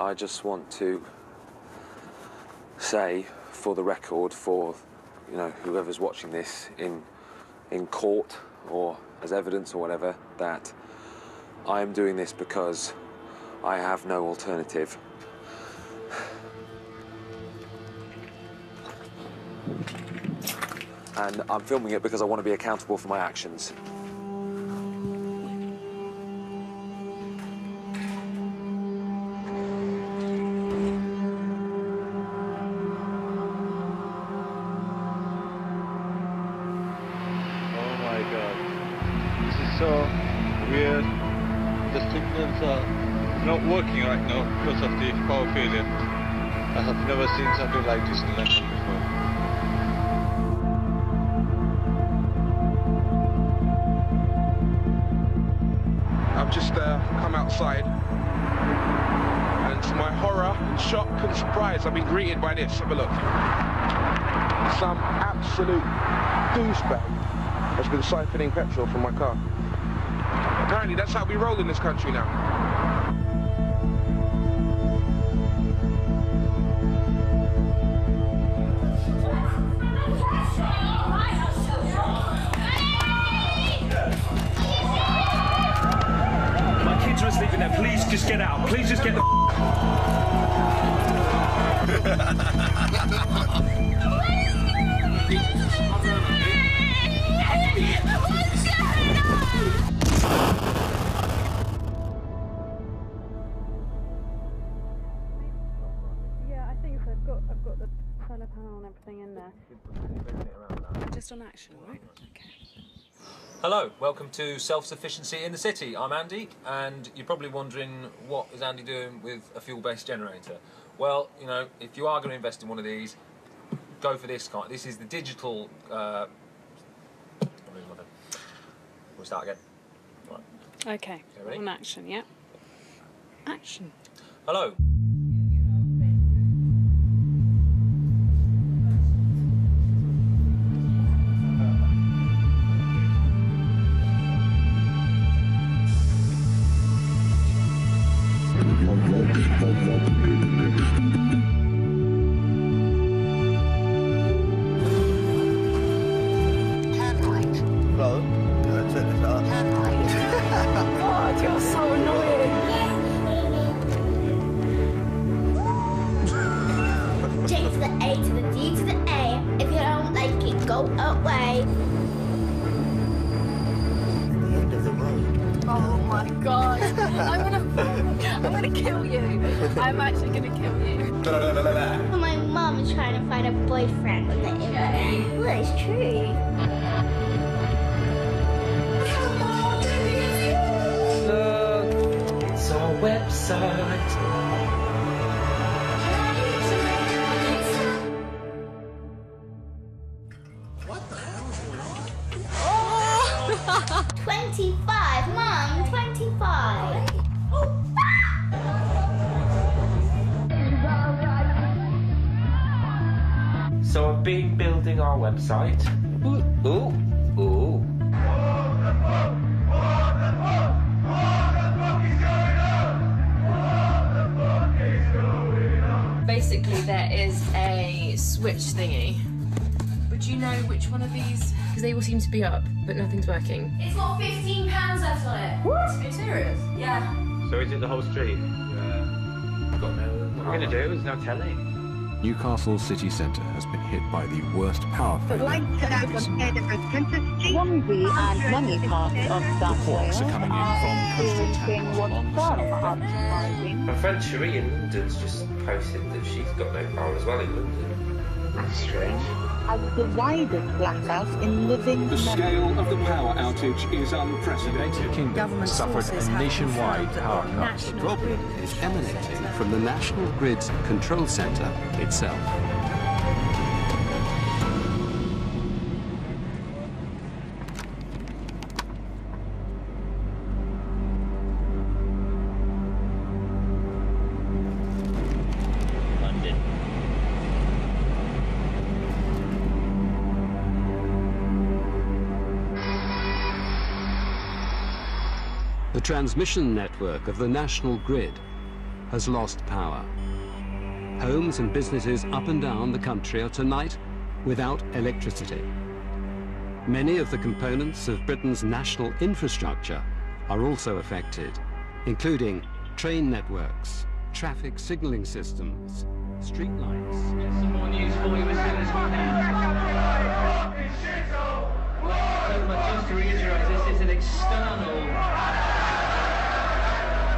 I just want to say, for the record, for, you know, whoever's watching this in court or as evidence or whatever, that I am doing this because I have no alternative. And I'm filming it because I want to be accountable for my actions. So weird. The signals are not working right now because of the power failure. I have never seen something like this in London before. I've just come outside, and to my horror, shock and surprise, I've been greeted by this. Have a look. Some absolute douchebag has been siphoning petrol from my car. Apparently that's how we roll in this country now. My kids are asleep in there. Please just get out. Please just get the I've got the solar panel and everything in there. Just on action, right? Okay. Hello, welcome to Self-Sufficiency in the City. I'm Andy, and you're probably wondering, what is Andy doing with a fuel-based generator? Well, you know, if you are going to invest in one of these, go for this kind. This is the digital... We'll start again. Right. Okay, on action, yeah. Action. Hello. God, you're so annoying. J to the A to the D to the A. If you don't like it, go away. At the end of the road. Oh my God. I'm gonna kill you. I'm actually gonna kill you. My mom is trying to find a boyfriend on the internet. Well, it's true. Look, it's our website. What the hell is going on? Oh! 25, Mom, 25. So I've been building our website. Ooh. Basically, there is a switch thingy. Would you know which one of these? Because they all seem to be up, but nothing's working. It's got £15 left on it. What? Are you serious? Yeah. So is it the whole street? Yeah. Got no... What are we going to do? There's no telly. Newcastle city centre has been hit by the worst power failure. Swansea and many parts of Reports are coming in from coastal towns. My friend Cherie in London's just posted that she's got no power as well in London. That's strange. As the widest blackout in living memory. The scale of the power outage is unprecedented. Kingdom suffered a nationwide power cut. The problem is emanating from the National Grid's control centre itself. The transmission network of the National Grid has lost power. Homes and businesses up and down the country are tonight without electricity. Many of the components of Britain's national infrastructure are also affected, including train networks, traffic signalling systems, street lights. Some more news for you as soon as we can. Just to reiterate, this is an external.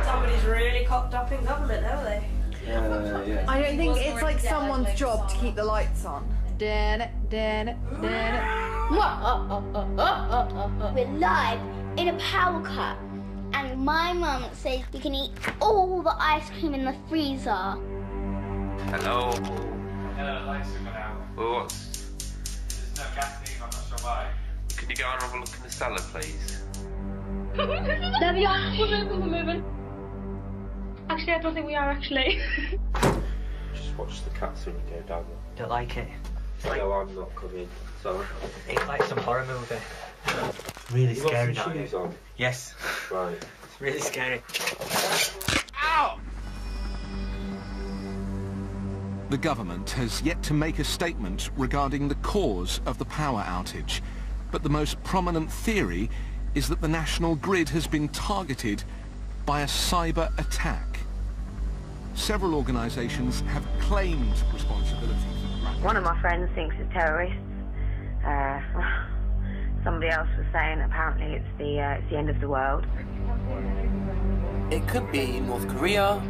Somebody's really cocked up in government, haven't they? Yeah. I don't think it's like someone's job to keep the lights on. We're live in a power cut, and my mum says we can eat all the ice cream in the freezer. Hello. Lights have gone out. Well, what's... There's no gas leak, I'm not sure why. Can you go and have a look in the cellar, please? There we are. We're moving. Actually, I don't think we are, actually. Just watch the cats when you go down there. Don't like it. No, I'm not coming. Sorry. It's like some horror movie. Really scary. You got some shoes on? Yes. Right. It's really scary. Ow! The government has yet to make a statement regarding the cause of the power outage, but the most prominent theory is that the national grid has been targeted by a cyber attack. Several organisations have claimed responsibility for the One of my friends thinks it's terrorists. Somebody else was saying apparently it's the end of the world. It could be North Korea,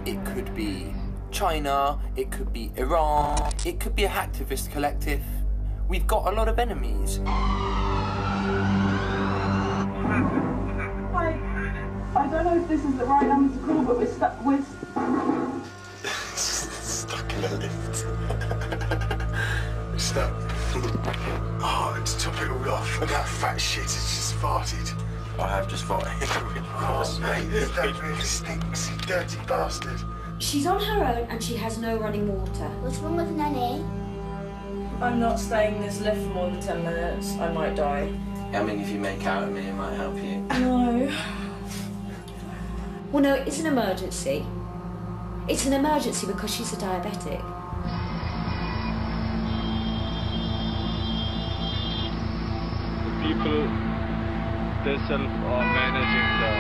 it could be China, it could be Iran, it could be a hacktivist collective. We've got a lot of enemies. I don't know if this is the right number to call, but we're stuck. Stuck in a lift. We're stuck. Oh, to top it all off, and that fat shit has just farted. I have just farted. Oh, mate, that really stinks, you dirty bastard. She's on her own and she has no running water. What's wrong with Nanny? I'm not staying in this lift for more than 10 minutes. I might die. I mean, if you make out with me, it might help you. No. Well, no, it's an emergency. It's an emergency because she's a diabetic. The people themselves are managing the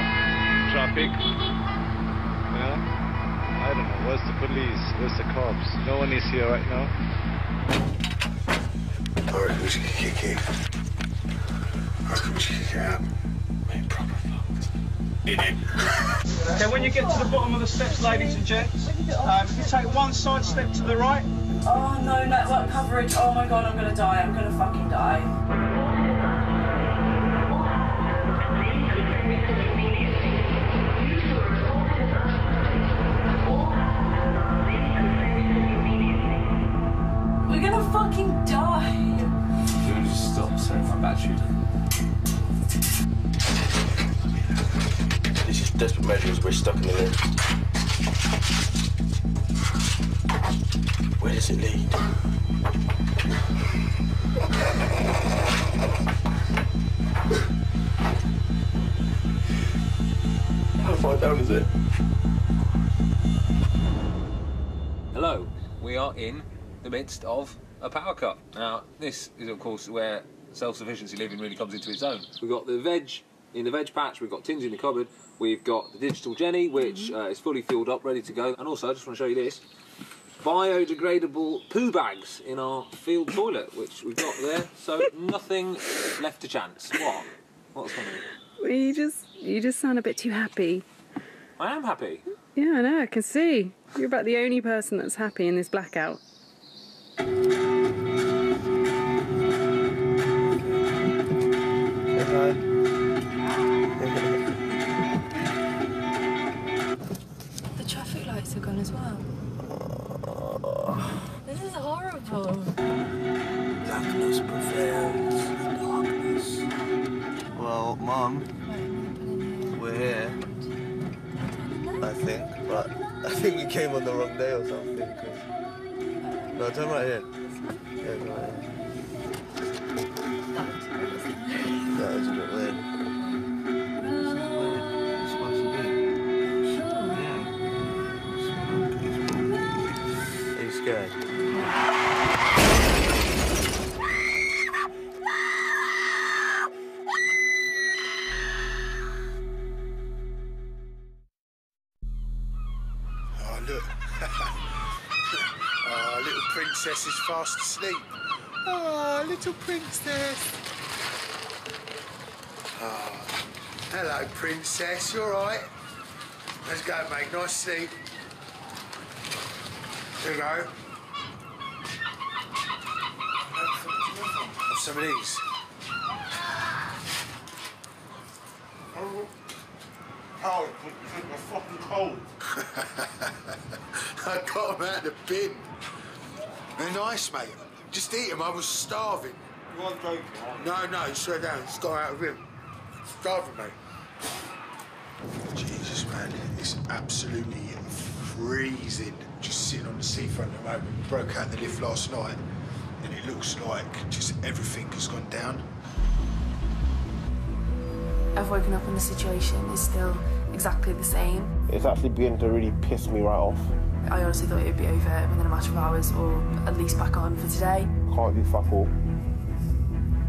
traffic. Yeah? I don't know. Where's the police? Where's the cops? No one is here right now. I reckon we should kick it. I reckon we should kick it out. Mate, proper fucked. In it. Okay, when you get to the bottom of the steps, ladies and gents, if you take one side step to the right. Oh no, network coverage. Oh my god, I'm gonna die. I'm gonna fucking die. We're gonna fucking die. Should we just stop setting my battery down? This is desperate measures. We're stuck in the lift. Where does it lead? How far down is it? Hello, we are in the midst of a power cut. Now, this is, of course, where self-sufficiency living really comes into its own. We've got the veg in the veg patch, we've got tins in the cupboard, we've got the digital Jenny, which is fully filled up, ready to go. And also, I just want to show you this, biodegradable poo bags in our field toilet, which we've got there, so nothing left to chance. What? What's funny? Well, you just sound a bit too happy. I am happy. Yeah, I know, I can see. You're about the only person that's happy in this blackout. The traffic lights are gone as well. This is horrible. Darkness prevails. Darkness. Well, Mum, we're here. I think, but I think we came on the wrong day or something. No, turn right here. Yeah, turn right here. That is a bit weird. It's supposed to be. Yeah. princess is fast asleep. Oh, little princess. Oh, hello, princess. You all right? Let's go, mate. Nice sleep. Here we go. Have some of these. Oh, I'm fucking cold. I got them out of the bin. They're nice, mate. Just eat them. I was starving. You weren't joking, right? No, straight down. Just got out of him. Starving, mate. Jesus, man. It's absolutely freezing. Just sitting on the seafront at the moment. We broke out the lift last night, and it looks like just everything has gone down. I've woken up and the situation is still exactly the same. It's actually beginning to really piss me right off. I honestly thought it would be over within a matter of hours, or at least back on for today. Can't do fuck all.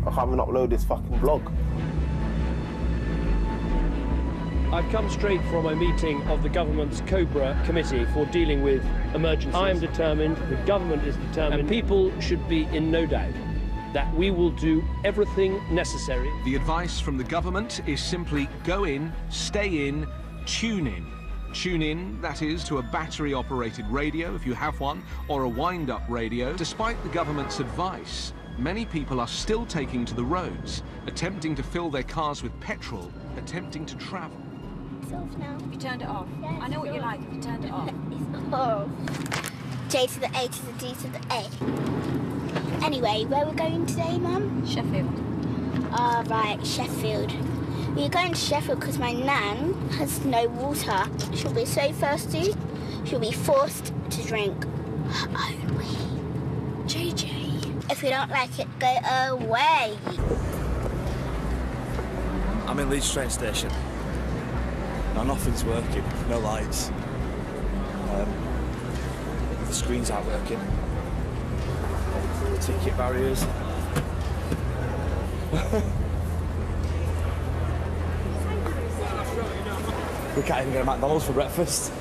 I can't even upload this fucking blog. I've come straight from a meeting of the government's Cobra Committee for dealing with emergencies. I am determined, the government is determined, and people should be in no doubt that we will do everything necessary. The advice from the government is simply go in, stay in, tune in. Tune in, that is, to a battery-operated radio, if you have one, or a wind-up radio. Despite the government's advice, many people are still taking to the roads, attempting to fill their cars with petrol, attempting to travel. It's off now. You turned it off. Yeah, I know what you like, you turned it off. It's off. J to the A to the D to the A. Anyway, where we're going today, Mum? Sheffield. Ah, right, Sheffield. We're going to Sheffield because my nan has no water. She'll be so thirsty, she'll be forced to drink her own wee. JJ. If you don't like it, go away. I'm in Leeds train station. Now nothing's working, no lights. The screens aren't working. Ticket barriers. We can't even go to McDonald's for breakfast.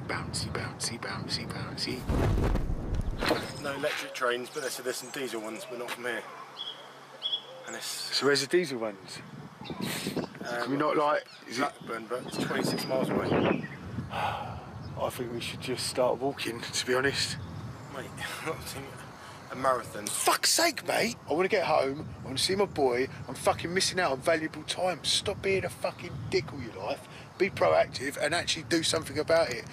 Bouncy, bouncy, bouncy, bouncy. No electric trains, but there's some diesel ones, but not from here. And it's... So where's the diesel ones? Can we not, like... Is Blackburn, but it's 26 miles away. I think we should just start walking, to be honest. Mate, not a marathon. Fuck's sake, mate! I want to get home, I want to see my boy, I'm fucking missing out on valuable time. Stop being a fucking dick all your life, be proactive and actually do something about it.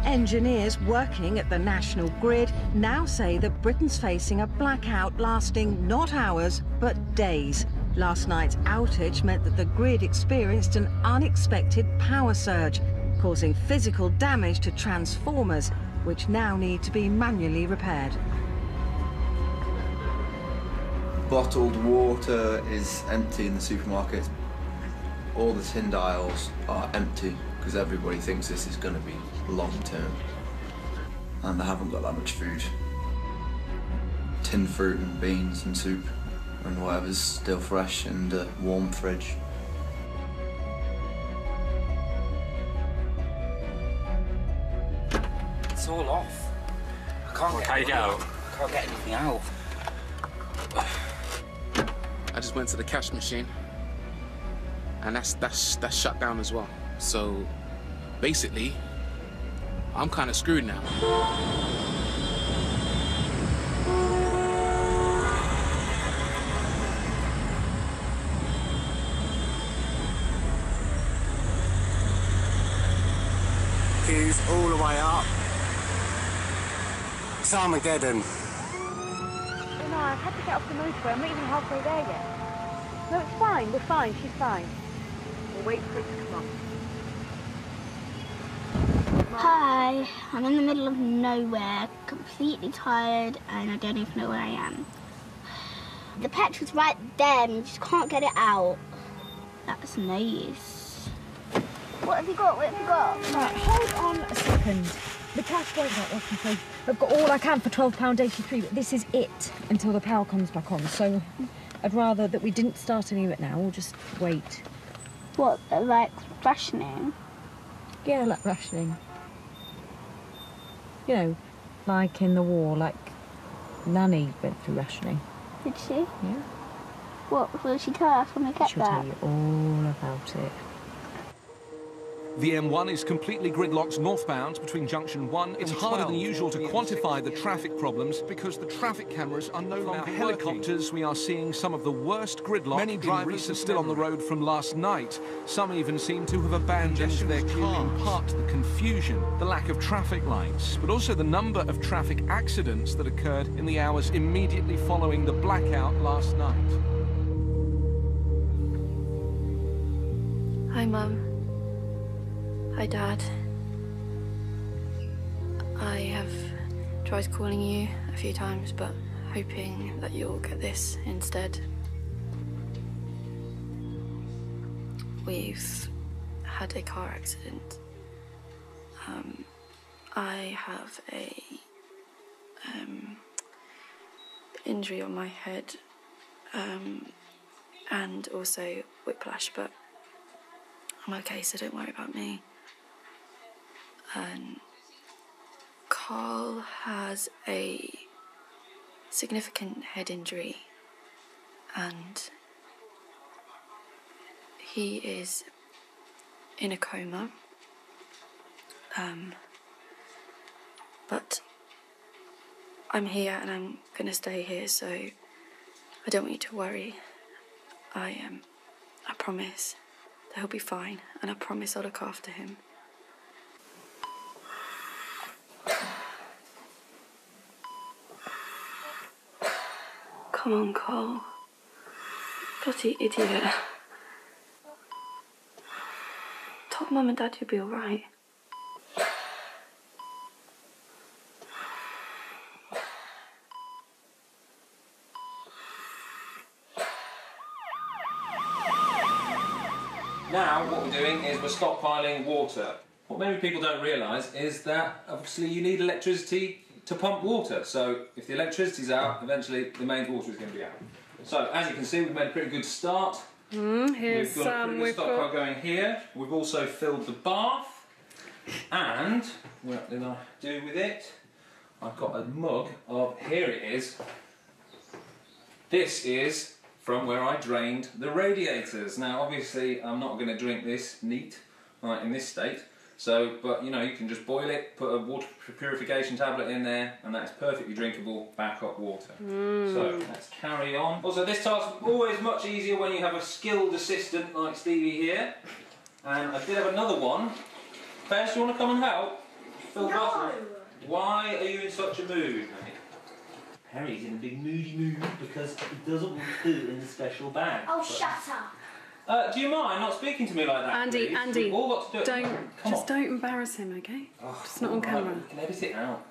Engineers working at the national grid now say that Britain's facing a blackout lasting not hours, but days. Last night's outage meant that the grid experienced an unexpected power surge, causing physical damage to transformers, which now need to be manually repaired. Bottled water is empty in the supermarket. All the tin dials are empty because everybody thinks this is going to be long term. And they haven't got that much food. Tinned fruit and beans and soup and whatever's still fresh in the warm fridge. It's all off. I can't get anything out. I just went to the cash machine, and that's shut down as well. So basically, I'm kind of screwed now. Queues all the way up. It's Armageddon. No, I've had to get off the motorway. I'm not even halfway there yet. No, it's fine. We're fine. She's fine. We'll wait for it to come up. Hi, I'm in the middle of nowhere, completely tired, and I don't even know where I am. The petrol's right there, and you just can't get it out. That's no use. What have you got? What have you got? Right, hold on a second. The cash won't get off, I'm afraid. I've got all I can for £12.83, but this is it until the power comes back on. So I'd rather that we didn't start any of it now, or just wait. What, like rationing? Yeah, like rationing. You know, like in the war, like Nanny went through rationing. Did she? Yeah. What will she tell us when we get She'll there? tell you all about it. The M1 is completely gridlocked northbound between junction 1 and 12. It's harder than usual to quantify the traffic problems because the traffic cameras are no longer helicopters. We are seeing some of the worst gridlock. Many drivers are still on the road from last night. Some even seem to have abandoned their car. In part the confusion, the lack of traffic lights, but also the number of traffic accidents that occurred in the hours immediately following the blackout last night. Hi, Mum. Hi, Dad. I have tried calling you a few times, but hoping that you'll get this instead. We've had a car accident. I have a injury on my head, and also whiplash, but I'm okay, so don't worry about me. Carl has a significant head injury, and he is in a coma. But I'm here and I'm gonna stay here, so I don't want you to worry. I promise that he'll be fine, and I promise I'll look after him. Come on, Carl. Bloody idiot. Tell Mum and Dad you'll be alright. Now what we're doing is we're stockpiling water. What maybe people don't realise is that obviously you need electricity to pump water. So if the electricity's out, eventually the mains water is going to be out. So as you can see, we've made a pretty good start. Here's we've got a pretty good stockpile going here. We've also filled the bath. And what did I do with it? I've got a mug of, here it is. This is from where I drained the radiators. Now obviously I'm not going to drink this neat, like in this state. So, but you know, you can just boil it, put a water purification tablet in there, and that's perfectly drinkable backup water. So let's carry on. Also, this task is always much easier when you have a skilled assistant like Stevie here. And I did have another one. Bess, you want to come and help? Fill the bottle. Why are you in such a mood, mate? Harry's in a big moody mood because he doesn't want food in the special bag. Oh, shut up. Do you mind not speaking to me like that, Andy, please? Andy, We've all got to do it. don't embarrass him, okay? Just not on camera. We can edit it out.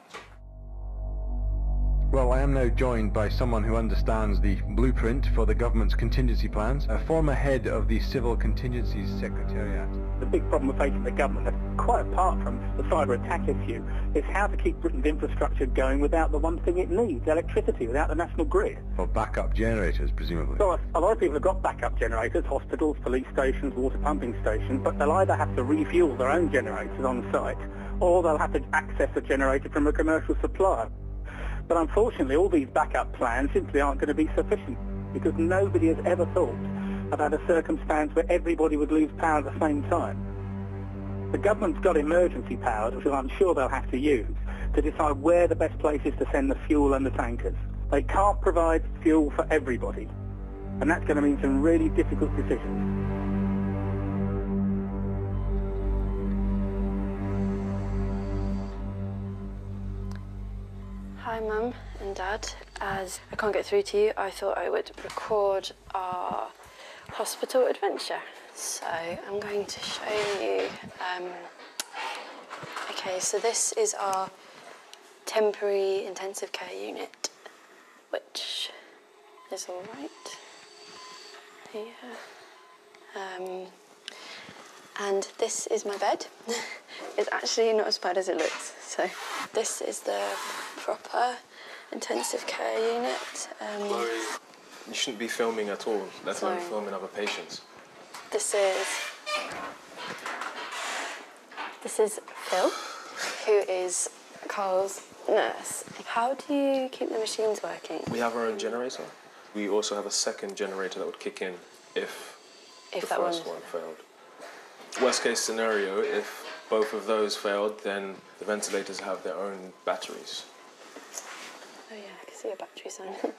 Well, I am now joined by someone who understands the blueprint for the government's contingency plans, a former head of the Civil Contingencies Secretariat. The big problem we're facing the government, quite apart from the cyber attack issue, is how to keep Britain's infrastructure going without the one thing it needs, electricity, without the national grid. Or backup generators, presumably. So a lot of people have got backup generators, hospitals, police stations, water pumping stations, but they'll either have to refuel their own generators on site, or they'll have to access a generator from a commercial supplier. But unfortunately, all these backup plans simply aren't going to be sufficient, because nobody has ever thought about a circumstance where everybody would lose power at the same time. The government's got emergency powers, which I'm sure they'll have to use, to decide where the best place is to send the fuel and the tankers. They can't provide fuel for everybody, and that's going to mean some really difficult decisions. Hi, Mum and Dad. As I can't get through to you, I thought I would record our hospital adventure. So I'm going to show you. Okay, so this is our temporary intensive care unit, which is all right here. And this is my bed. It's actually not as bad as it looks. So this is the proper intensive care unit. You shouldn't be filming at all, let alone filming other patients. This is Phil, who is Carl's nurse. How do you keep the machines working? We have our own generator. We also have a second generator that would kick in if the first one failed. Worst case scenario, if both of those failed, then the ventilators have their own batteries. Oh yeah, I can see a battery sign.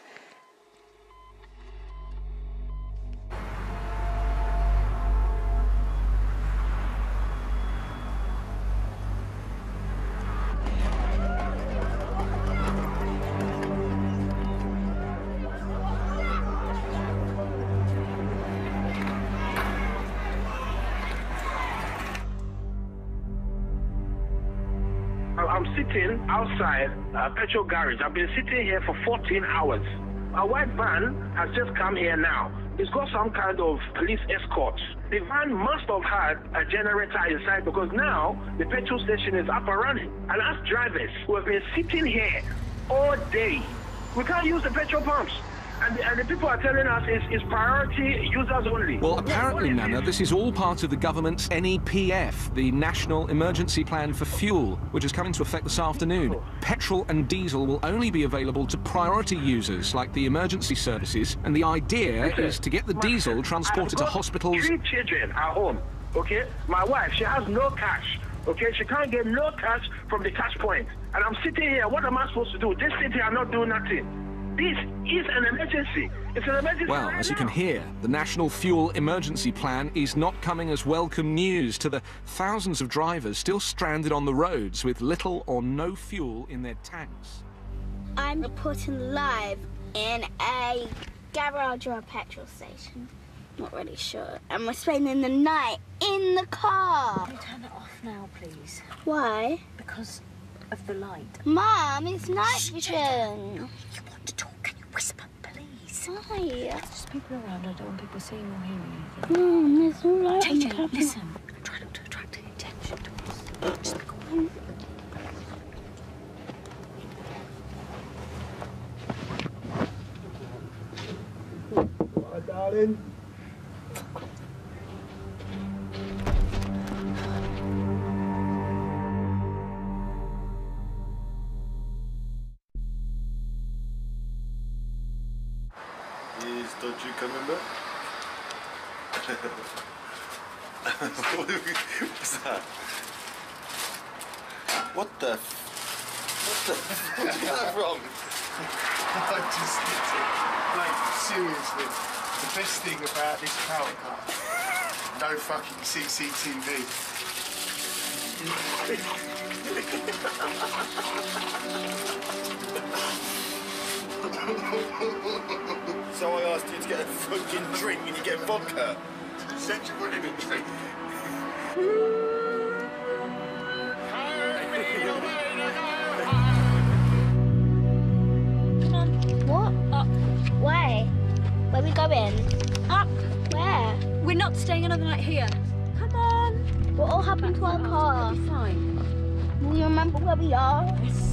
I'm sitting outside a petrol garage. I've been sitting here for 14 hours. A white van has just come here now. It's got some kind of police escort. The van must have had a generator inside because now the petrol station is up and running. And us drivers who have been sitting here all day, we can't use the petrol pumps. And the people are telling us it's priority users only. Well, apparently, Nana, this is all part of the government's NEPF, the National Emergency Plan for Fuel, which is coming to effect this afternoon. Petrol and diesel will only be available to priority users like the emergency services, and the idea is to get the diesel transported to hospitals. 3 children at home, okay? My wife, she has no cash, okay? She can't get no cash from the cash point. And I'm sitting here, what am I supposed to do? Just sit here and not do nothing. This is an emergency. It's an emergency. Well, as you can hear, the National Fuel Emergency Plan is not coming as welcome news to the thousands of drivers still stranded on the roads with little or no fuel in their tanks. I'm reporting live in a garage or a petrol station. Not really sure. And we're spending the night in the car. Can you turn it off now, please? Why? Because of the light. Mum, it's night vision. You want to talk? Can you whisper, please? Why? There's just people around. I don't want people seeing or hearing anything. Mum, it's all right. JJ, listen. Try not to attract any attention to us. Just be quiet. Hi, darling. Don't you coming back? What's that? What the where'd you get that from? I just did it. Like, seriously, the best thing about this power cut, no fucking CCTV. So I asked you to get a fucking drink and you get vodka. Said you wanted a drink. Come on. What? Up. Where? Where are we going? Up. Where? We're not staying another night here. Come on. What all happened to our car? It'll be fine. Will you remember where we are? Yes.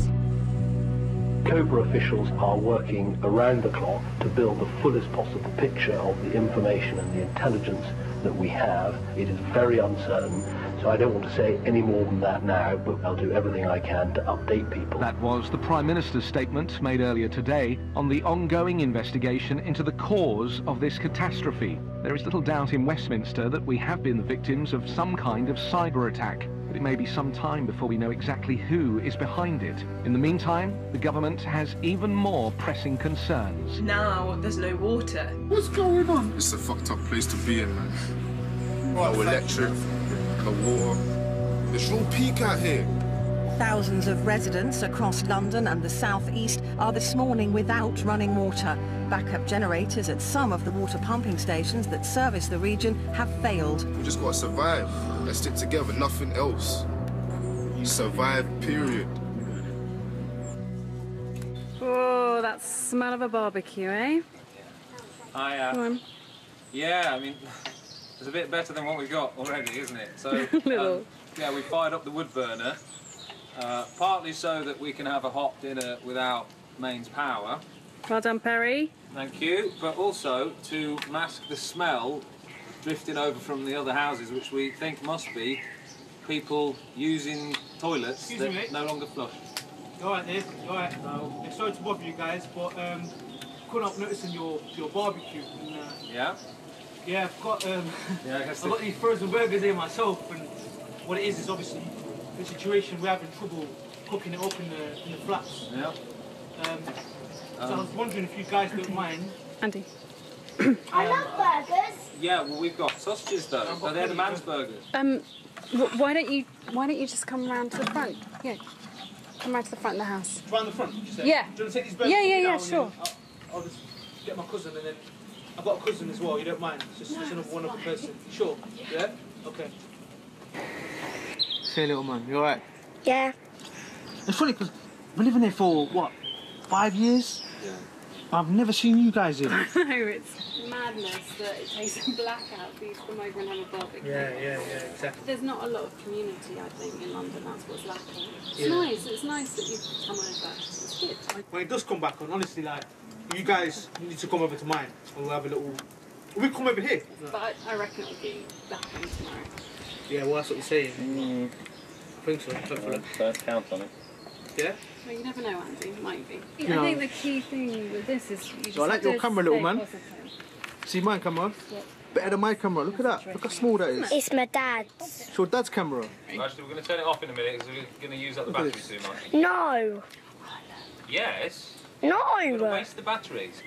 Cobra officials are working around the clock to build the fullest possible picture of the information and the intelligence that we have. It is very uncertain, so I don't want to say any more than that now, but I'll do everything I can to update people. That was the Prime Minister's statement made earlier today on the ongoing investigation into the cause of this catastrophe. There is little doubt in Westminster that we have been the victims of some kind of cyber attack. It may be some time before we know exactly who is behind it. In the meantime, the government has even more pressing concerns. Now there's no water. What's going on? It's a fucked up place to be in, man. No electric, no water. It's real peak out here. Thousands of residents across London and the southeast are this morning without running water. Backup generators at some of the water pumping stations that service the region have failed. We just gotta survive. Let's stick together, nothing else. Survive, period. Oh, that smell of a barbecue, eh? Come on. Yeah, I mean, it's a bit better than what we've got already, isn't it? So, Little. yeah, we fired up the wood burner, partly so that we can have a hot dinner without mains power, Well done, Perry. Thank you. But also to mask the smell drifting over from the other houses, which we think must be people using toilets that no longer flush. You alright, Dave? You alright? No. Sorry to bother you guys, but couldn't help noticing your barbecue. And, yeah? Yeah, I've got I got these frozen burgers here myself, and what it is obviously the situation we're having trouble cooking it up in the flats. Yeah. So I was wondering if you guys don't mind. Andy. I love burgers. Yeah, well we've got sausages though. So they're the man's burgers. Why don't you just come round to the front? Yeah. Come round to the front of the house. Round the front, you said? Yeah. Do you want to take these burgers? Yeah, sure. I'll just get my cousin and then I've got a cousin as well, you don't mind? It's just another one other person. Sure? Yeah? Okay. Say, little man, you alright? Yeah. It's funny because we're living here for, what, 5 years? Yeah. I've never seen you guys here. No, it's madness that it takes a blackout for you to come over and have a barbecue. Yeah, exactly. There's not a lot of community, I think, in London. That's what's lacking. It's Yeah. nice. It's nice that you come over. It's good. When it does come back on, honestly, like, you guys need to come over to mine and we'll have a little... We come over here. But I reckon it'll be back on tomorrow. Yeah, well, that's what you're saying. I think so, hopefully. Don't count on it. Yeah? Well, you never know, Andy. Might be. You I know. think the key thing with this is you just I like have your to camera, stay little man. positive. See my camera? Better than my camera. Look at that. Look how small that is. It's my dad's. It's your dad's camera. Actually, we're going to turn it off in a minute because we're going to use up the Look at battery this. too much. No. Yes. No. We're going to waste the batteries.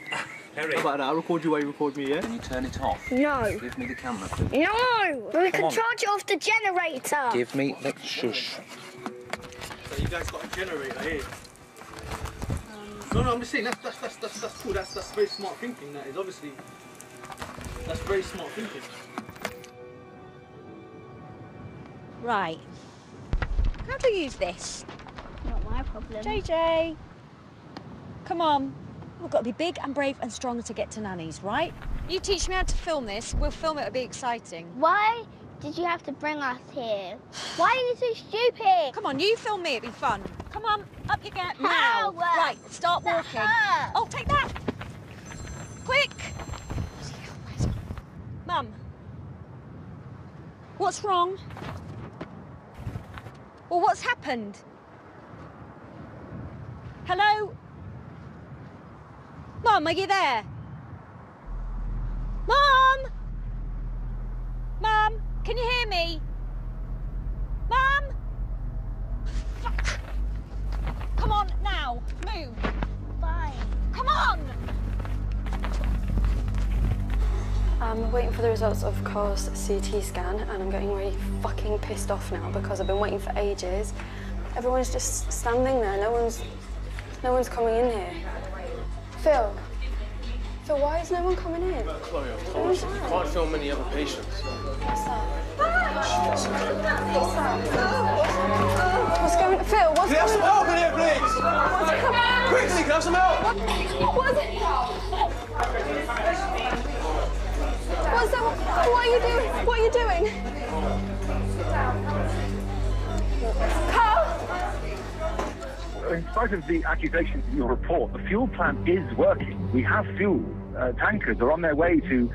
Harry. How about that? I'll record you while you record me, yeah? Can you turn it off? No. Give me the camera, please. No. We can on. charge it off the generator. Give me the shush. So you guys got a generator here. No, I'm just saying that's cool. That's very smart thinking. That is obviously that's very smart thinking. Right. How do you use this? Not my problem. JJ. Come on. We've got to be big and brave and strong to get to Nanny's, right? You teach me how to film this. We'll film it. It'll be exciting. Why did you have to bring us here? Why are you so stupid? Come on, you film me. It'll be fun. Come on, up you get. How? Now. Right, start walking. Oh, take that. Quick. Mum. What's wrong? Well, what's happened? Hello? Mum, are you there? Mum! Mum, can you hear me? Mum! Fuck. Come on, now, move. Fine. Come on! I'm waiting for the results of Carl's CT scan and I'm getting really fucking pissed off now because I've been waiting for ages. Everyone's just standing there, no one's coming in here. Phil, why is no one coming in? Chloe, of course. You can't film many other patients. What's that? What's going on? Phil, what's Can I have some help in here, please? Quickly, can I have some help? What is it? What's that? What are you doing? What are you doing? Carl? In spite of the accusations in your report, the fuel plant is working. We have fuel. Tankers are on their way to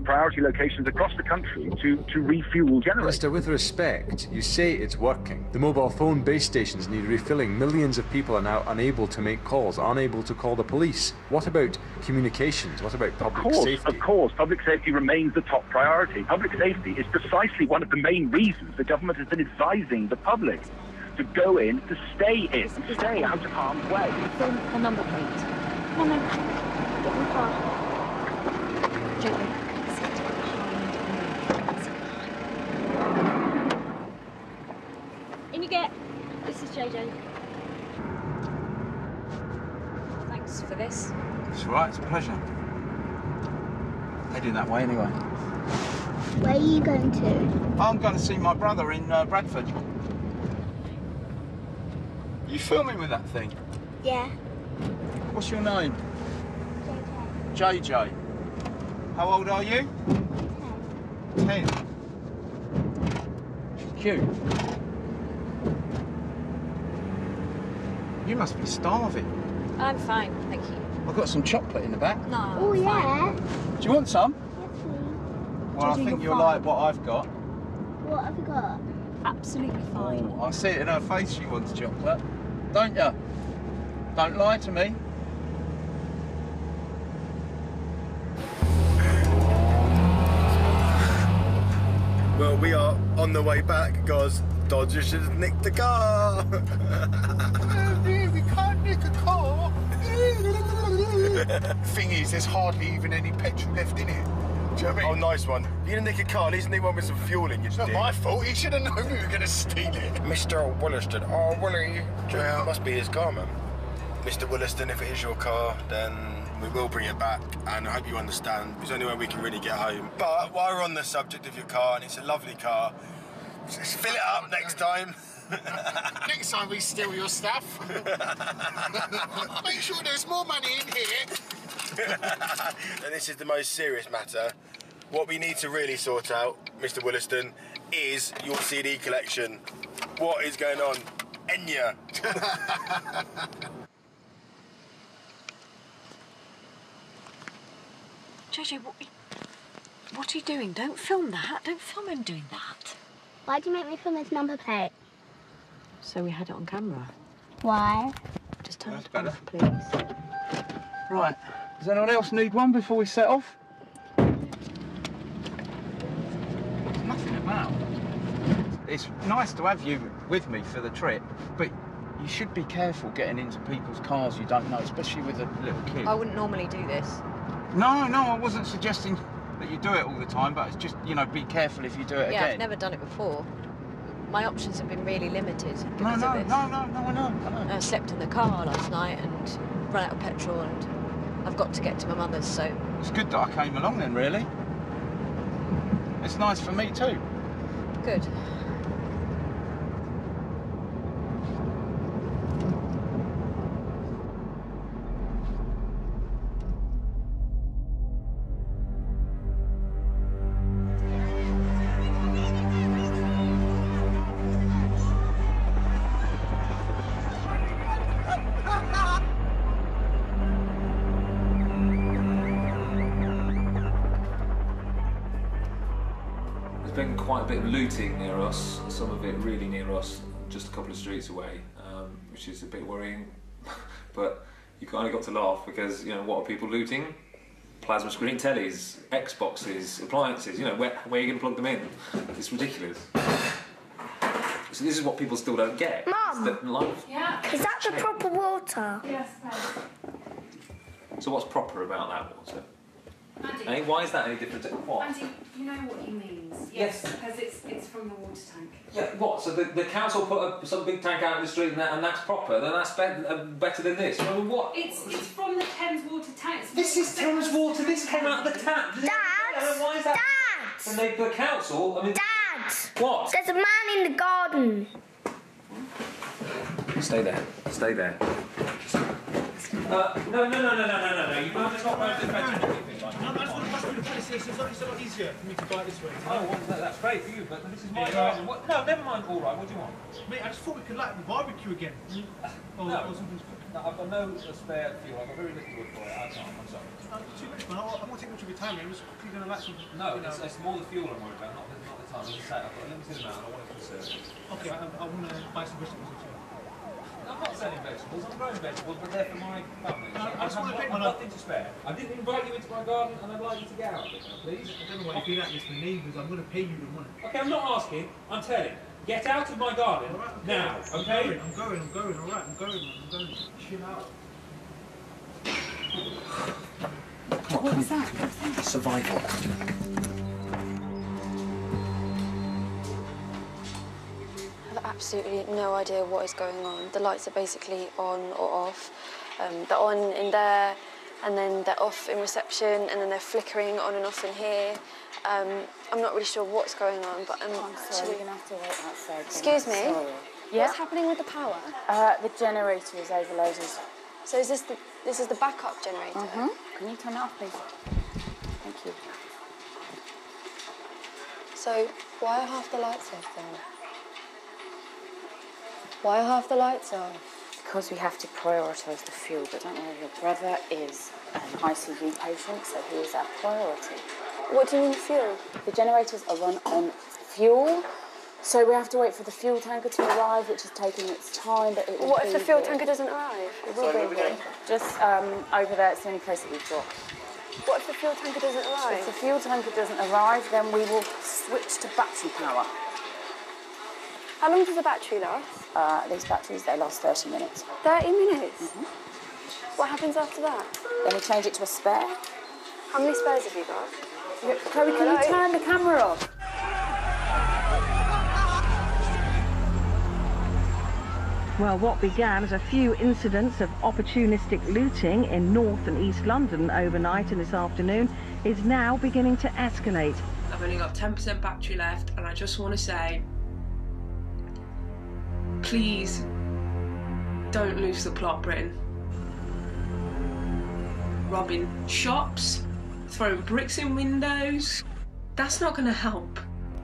priority locations across the country to refuel generators. Minister, with respect, you say it's working. The mobile phone base stations need refilling. Millions of people are now unable to make calls, unable to call the police. What about communications? What about public safety? Of course, public safety remains the top priority. Public safety is precisely one of the main reasons the government has been advising the public to go in, to stay in, stay out of harm's way. Film the number plate. Come on then. Get in the car. Gently. In you get. This is JJ. Thanks for this. It's all right, it's a pleasure. Heading that way anyway. Where are you going to? I'm going to see my brother in Bradford. You filming with that thing? Yeah. What's your name? JJ. How old are you? 10. Cute. You must be starving. I'm fine, thank you. I've got some chocolate in the back. No, Oh, I'm yeah. fine. Do you want some? Yes, please. Well, I Jojo, think you're you'll fine. like what I've got. What have you got? Absolutely fine. Oh, I see it in her face she wants chocolate. Don't you? Don't lie to me. Well, we are on the way back because Dodger should have nicked the car. We can't nick a car. Thing is, there's hardly even any petrol left in it. Do you know what I mean? Oh, nice one. You're gonna nick a car, at least nick one with some fuel in, you It's not my fault. He should have known we were going to steal it. Mr. Williston. Oh, Willie. Well, must be his car, man. Mr. Williston, if it is your car, then we will bring it back, and I hope you understand. It's the only way we can really get home. But while we're on the subject of your car, and it's a lovely car, just fill it up next time. Next time we steal your stuff, make sure there's more money in here. And this is the most serious matter. What we need to really sort out, Mr. Williston, is your CD collection. What is going on? Enya. Jojo, what are you doing? Don't film that. Don't film him doing that. Why'd you make me film his number plate? So we had it on camera. Why? Just turn it off, please. Right. Does anyone else need one before we set off? There's nothing about. It's nice to have you with me for the trip, but you should be careful getting into people's cars you don't know, especially with a little kid. I wouldn't normally do this. No, I wasn't suggesting that you do it all the time, but it's just, you know, be careful if you do it Yeah, again. I've never done it before. My options have been really limited No, because of this. no, I know. I slept in the car last night and ran out of petrol, and I've got to get to my mother's, so... It's good that I came along then, really. It's nice for me too. Good. There's been quite a bit of looting near us, some of it really near us, just a couple of streets away, which is a bit worrying. But you kind of got to laugh because, you know, what are people looting? Plasma screen tellies, Xboxes, appliances, you know, where are you going to plug them in? It's ridiculous. So this is what people still don't get. Mum! Yeah? Is that the proper water? Yes, So what's proper about that water? Andy. Hey, why is that any different to what? Andy, you know what he means. Yes. Because it's from the water tank. Yeah, what? So the council put some big tank out in the street and that's proper? Then that's better than this? Well, what? It's from the Thames water tank. This is Thames water. This came out of the tap. Dad! Why is that? Dad! And the council. I mean. Dad! What? There's a man in the garden. Stay there. Stay there. No. You can't just hop around the fence. No, I just want to pass through the fence. It's a lot easier for me to go out this way. Oh, well, that's great for you, but this is my garden. No, never mind. All right. What do you want? Mate, I just thought we could light the barbecue again. Or something's cooking. No, I've got no spare fuel. I've got very little wood for it. I can't. I'm sorry. 2 minutes, man. I'm not taking much of your time. I'm just quickly going to light something. No, it's more the fuel I'm worried about, not the time. As I say, I've got a limited amount. I want it to conserve. Okay, I want to buy some vegetables as well. I'm not selling vegetables. I'm growing vegetables, but they're for my family. No, I just want to pick one nothing to spare. I didn't invite you into my garden, and I'd like you to get out of it now, please. I don't know why you're being like this for neighbours. I'm going to pay you the money. Okay, I'm not asking. I'm telling. Get out of my garden now, okay? I'm going. All right, I'm going. Chill out. What was that? Survival. I have absolutely no idea what is going on. The lights are basically on or off. They're on in there, and then they're off in reception, and then they're flickering on and off in here. I'm not really sure what's going on, but I'm Sorry, you're going to have to wait outside. Excuse me? Sorry. Yeah? What's happening with the power? The generator is overloaded. So is this the backup generator? Mm-hmm. Can you turn it off, please? Thank you. So why are half the lights off then? Why are half the lights off? because we have to prioritise the fuel, but don't worry, your brother is an ICU patient, so he is our priority. What do you mean fuel? The generators are run on fuel, so we have to wait for the fuel tanker to arrive, which is taking its time, but it will What if the fuel here. tanker doesn't arrive? It will be here. Just over there, it's the only place that we've got. What if the fuel tanker doesn't arrive? If the fuel tanker doesn't arrive, then we will switch to battery power. How long does the battery last? These batteries, they last 30 minutes. 30 minutes? Mm-hmm. What happens after that? Then we change it to a spare. How many spares have you got? Chloe, can you turn the camera off? Well, what began as a few incidents of opportunistic looting in North and East London overnight and this afternoon is now beginning to escalate. I've only got 10% battery left, and I just want to say, please don't lose the plot, Britain. Robbing shops, throwing bricks in windows, that's not going to help.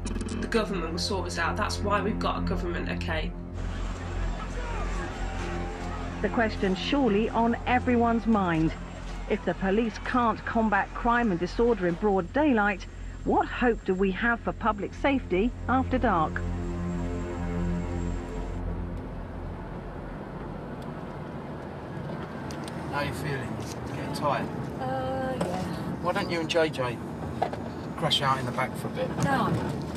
The government will sort us out. That's why we've got a government, okay? The question surely on everyone's mind. If the police can't combat crime and disorder in broad daylight, what hope do we have for public safety after dark? How are you feeling? Getting tired? Yeah. Why don't you and JJ crash out in the back for a bit? No, I'm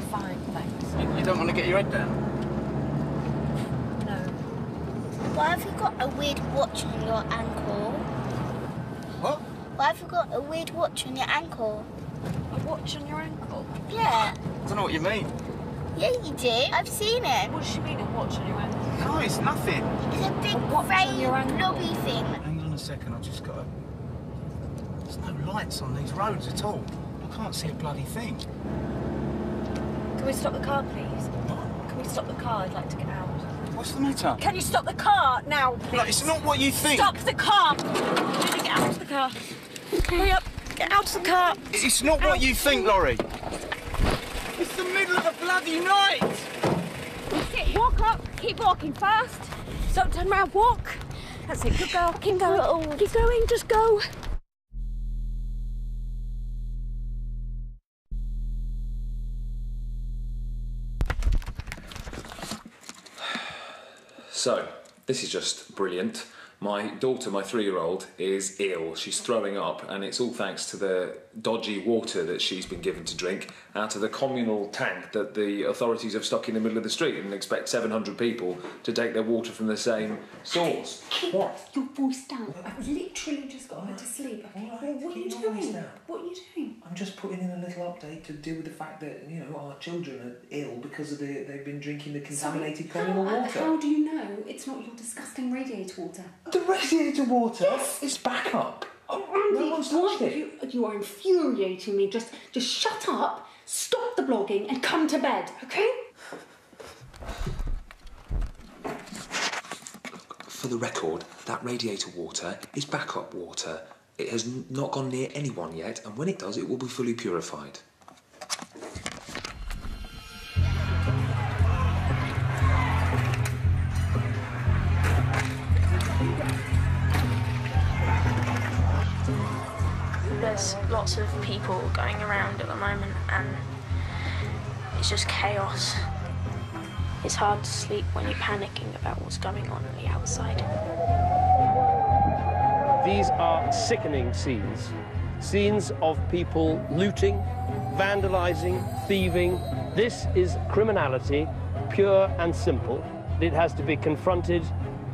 fine, thanks. You don't want to get your head down? No. Why have you got a weird watch on your ankle? What? Why have you got a weird watch on your ankle? A watch on your ankle? Yeah. I don't know what you mean. Yeah, you do. I've seen it. What does she mean, a watch on your ankle? No, it's nothing. It's a big frame blobby thing. Hang on a second, I've just got to... There's no lights on these roads at all. I can't see a bloody thing. Can we stop the car, please? What? Can we stop the car? I'd like to get out. What's the matter? Can you stop the car now, please? No, it's not what you think. Stop the car! Get out of the car. Hurry up. Get out of the car. It's not what you think, Laurie. It's the middle of the bloody night. That's it. Walk up. Keep walking fast. Don't turn around. Walk. That's it. Good girl. Keep going. Keep going. Just go. So, this is just brilliant. My daughter, my 3-year-old, is ill. She's throwing up, and it's all thanks to the dodgy water that she's been given to drink out of the communal tank that the authorities have stuck in the middle of the street and expect 700 people to take their water from the same source. Keep your voice down. I've literally just got her to sleep. Okay? What are you doing? What are you doing? I'm just putting in a little update to deal with the fact that, you know, our children are ill because of they've been drinking the contaminated communal water. How do you know it's not your disgusting radiator water? The radiator water? Yes. It's Backup. Oh, Andy, no one's touched it. You are infuriating me. Just shut up, stop the blogging and come to bed, okay? For the record, that radiator water is backup water. It has not gone near anyone yet, and when it does, it will be fully purified. There's lots of people going around at the moment, and it's just chaos. It's hard to sleep when you're panicking about what's going on the outside. These are sickening scenes. Scenes of people looting, vandalising, thieving. This is criminality, pure and simple. It has to be confronted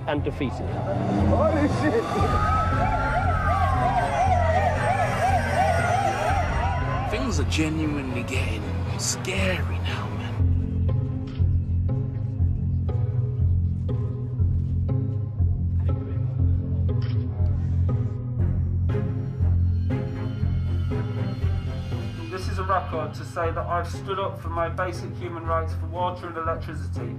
and defeated. Holy shit! Things are genuinely getting scary now, man. This is a record to say that I've stood up for my basic human rights for water and electricity,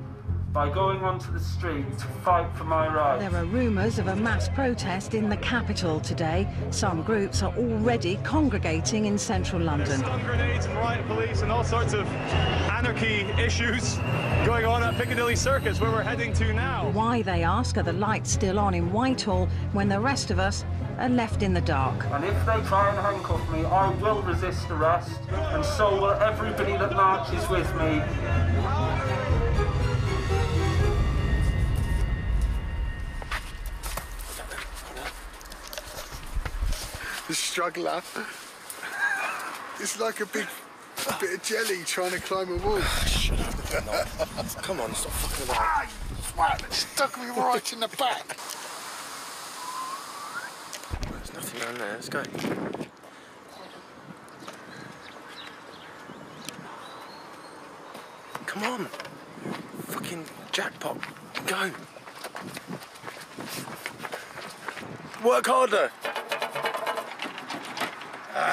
by going onto the street to fight for my rights. There are rumours of a mass protest in the capital today. Some groups are already congregating in central London. Stun grenades and riot police and all sorts of anarchy issues going on at Piccadilly Circus, where we're heading to now. Why, they ask, are the lights still on in Whitehall when the rest of us are left in the dark? And if they try and handcuff me, I will resist arrest, and so will everybody that marches with me. The struggler. It's like a big bit of jelly trying to climb a wall. Shut up. Come on, stop fucking about. Swat, it stuck me right in the back. There's nothing down there, let's go. Come on. Fucking jackpot. Go. Work harder.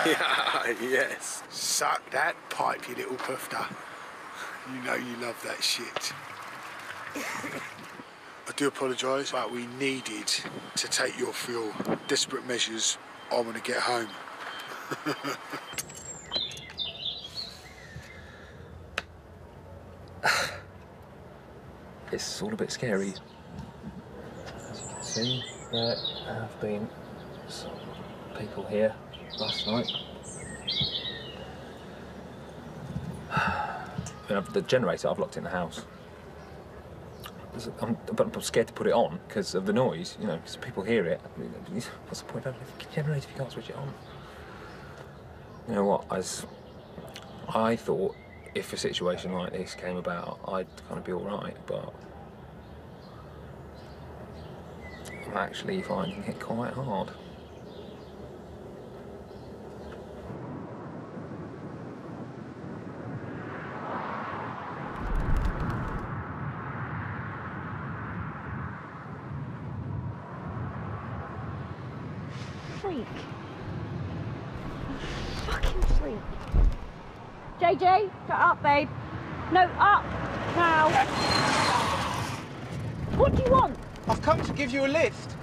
Yeah, yes. Suck that pipe, you little puffer. You know you love that shit. I do apologise, but we needed to take your fuel. Desperate measures. I want to get home. It's all a bit scary. As you can see, there have been some people here last night. The generator I've locked in the house. But I'm scared to put it on because of the noise, you know, because people hear it. What's the point of having a generator if you can't switch it on? You know what, I thought if a situation like this came about, I'd kind of be all right, but I'm actually finding it quite hard. Freak. Fucking freak. JJ, shut up, babe. No, up now. What do you want? I've come to give you a lift.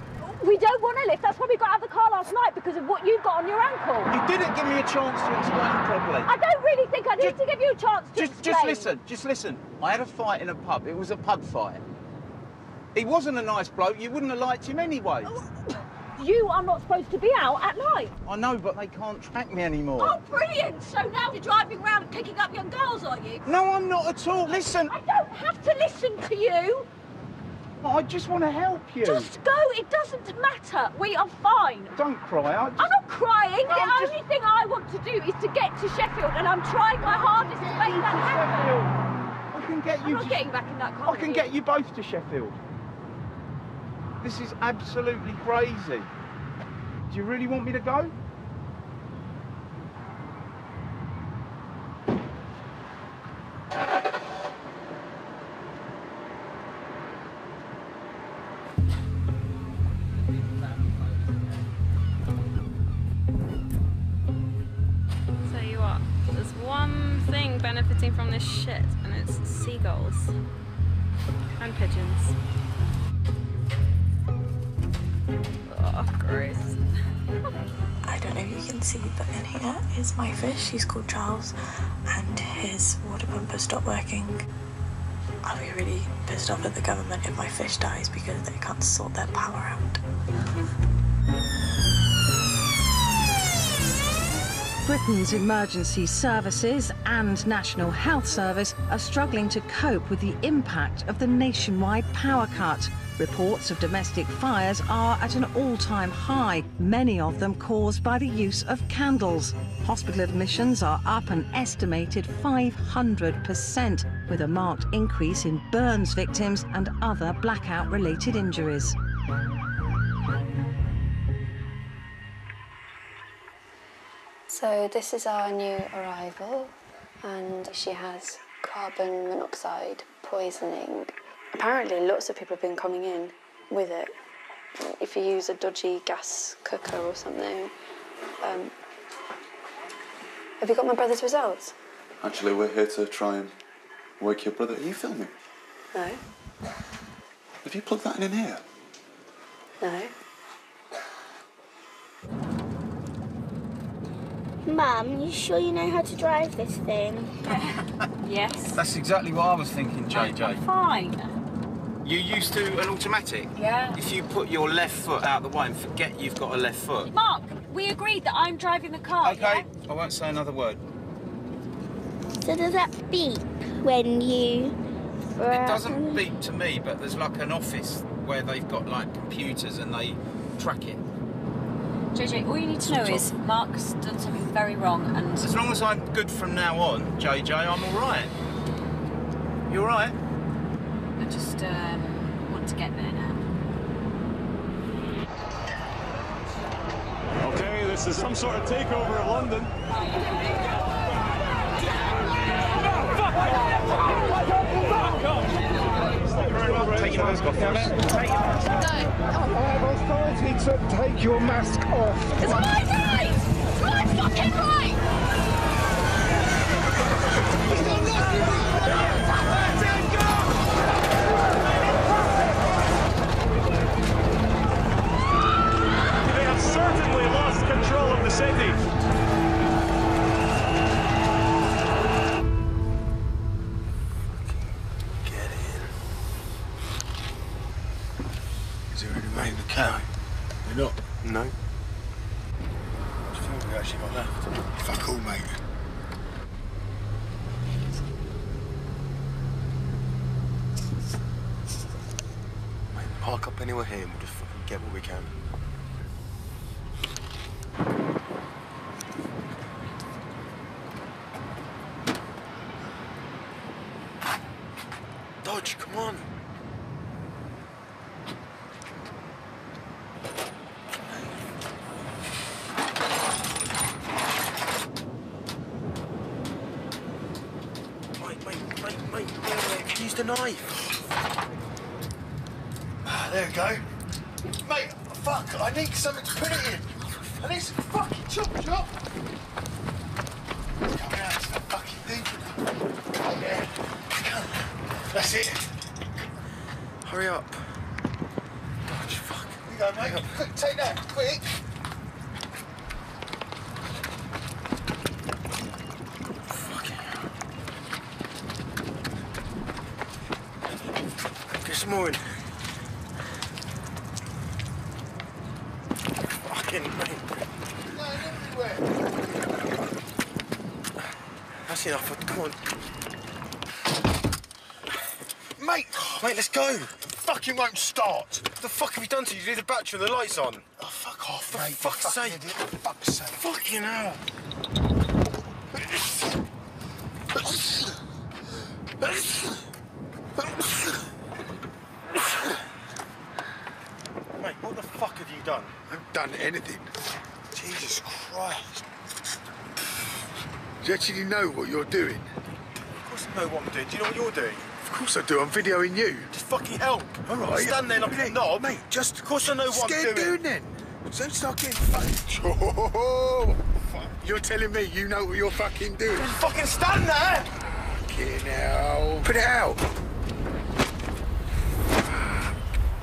We don't want a lift. That's why we got out of the car last night, because of what you've got on your ankle. You didn't give me a chance to explain properly. I don't really think I need to give you a chance to explain. Just listen. I had a fight in a pub. It was a pub fight. He wasn't a nice bloke. You wouldn't have liked him anyway. You are not supposed to be out at night. I know, but they can't track me anymore. Oh, brilliant! So now you're driving around and picking up young girls, are you? No, I'm not at all. Listen. I don't have to listen to you. I just want to help you. Just go. It doesn't matter. We are fine. Don't cry. I'm not crying. The only thing I want to do is to get to Sheffield, and I'm trying my hardest to make that happen. I can get you. I'm not getting back in that car. I can get you both to Sheffield. This is absolutely crazy. Do you really want me to go? Tell you what, there's one thing benefiting from this shit, and it's seagulls and pigeons. Oh, gross. I don't know if you can see, but in here is my fish. He's called Charles, and his water pumper stopped working. I'll be really pissed off at the government if my fish dies because they can't sort their power out. Britain's emergency services and National Health Service are struggling to cope with the impact of the nationwide power cut. Reports of domestic fires are at an all-time high, many of them caused by the use of candles. Hospital admissions are up an estimated 500%, with a marked increase in burns victims and other blackout-related injuries. So this is our new arrival, and she has carbon monoxide poisoning. Apparently lots of people have been coming in with it. If you use a dodgy gas cooker or something. Have you got my brother's results? Actually, we're here to try and wake your brother. Are you filming? No. Have you plugged that in here? No. Mum, you sure you know how to drive this thing? Yes. That's exactly what I was thinking, JJ. Fine. You used to an automatic? Yeah. If you put your left foot out the way and forget you've got a left foot. Mark, we agreed that I'm driving the car. Okay, Yeah? I won't say another word. So does that beep when you... It doesn't beep to me, but there's like an office where they've got like computers and they track it. JJ, all you need to know is Mark's done something very wrong and... As long as I'm good from now on, JJ, I'm all right. You all right? I just want to get there now. Okay, this is some sort of takeover of London. Take your mask off. I have authority to take your mask off. It's my right! It's my fucking right! They have certainly lost control of the city. Is there any way in the car? You're not? No. What do you think we actually got left? Fuck all, mate. Mate, park up anywhere here and we'll just fucking get what we can. Dodge, come on. Mate, use the knife. There we go. Mate, fuck, I need something to put it in. I need some fucking chop. It's coming out, it's not fucking thing. Yeah. That's it. Hurry up. Dodge, fuck. Here you go, mate. Quick, take that, quick. Get some more in. Fucking mate. No, everywhere. That's enough. Come on. Mate, let's go. Fucking won't start. What the fuck have you done to you? You leave the battery and the lights on. Oh, fuck off, For mate. fuck's sake. Idiot. For fuck's sake. Fucking hell. Mate, what the fuck have you done? I haven't done anything. Jesus Christ. Do you actually know what you're doing? Of course I know what I'm doing. Do you know what you're doing? Of course I do. I'm videoing you. Just fucking help. All right. Stand there like a knob. Mate, just... Of course I know what I'm scared doing. then. Don't start getting fucking... You're telling me you know what you're fucking doing? Just fucking stand there! Fucking hell. Put it out.